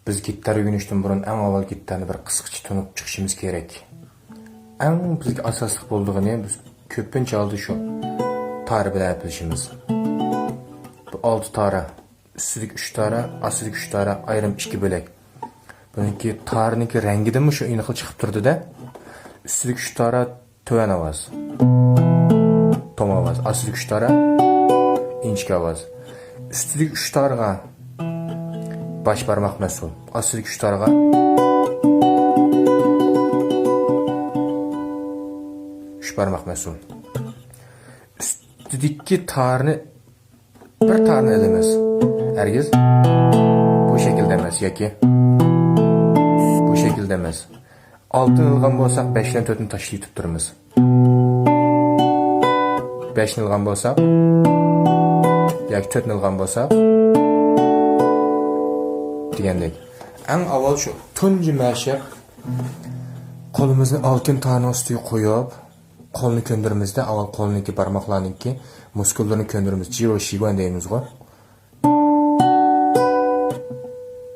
Biz gitar o'rganishdan burun eng avval gitarni bir qisqacha tunib chiqishimiz kerak. Eng bizga asosli bo'ldig'ini biz ko'pincha oldi shu tar bilan bilishimiz. Bu 6 tara, üstidagi 3 tara, astidagi 3 tara ayrim 2 bo'lak. Buniki tarniki rangidan shu aniq chiqib turdi-da. Üstidagi 3 tara to'van ovoz. Tom ovoz, astidagi 3 tara inchka ovoz. Üstidagi 3 taraga baş parmak mas'ul. Astidagi 3 taraga uch barmoq mas'ul. Üstidagi tarni bir tarni emas. Hergiz bu şekilde emas yoki bu şekilde emas. Altın ilgan bo'lsak 5 dan 4 ni tashlayib turamiz. 5 ni ilgan bo'lsak yoki 4 ni ilgan bo'lsak degandek. Eng avval shu tunji mashq qo'limizni oltin tarni ustiga qo'yib, qo'lni ko'ndirimizda avval qo'lniki barmoqlarniki muskullarini ko'ndirimiz. Jivo shigan deymiz-ku.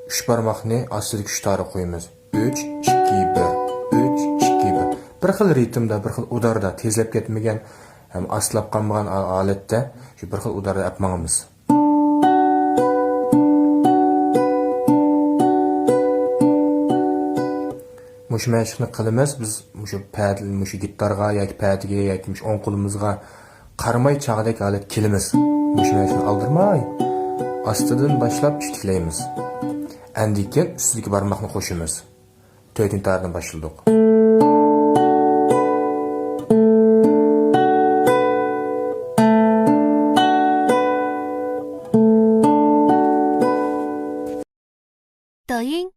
3 barmoqni astidagi 3 tara qo'yamiz. 3 2 1 3 2 1. Bir xil ritmda, bir xil udarda, tezlab ketmagan, ham aslab qolmagan holatda shu bir xil udarda yapmamiz. Mush mashqni qilamiz biz mushu padl, mushu gitarga yoki patiga yoki mush o'ng qo'limizga qaramay chaqdek holat kelamiz. Mush mashqni aldirmay astidan boshlab ishtiklaymiz. Andikin üstidagi barmoqni qo'shamiz. 4-tardan boshladik.抖音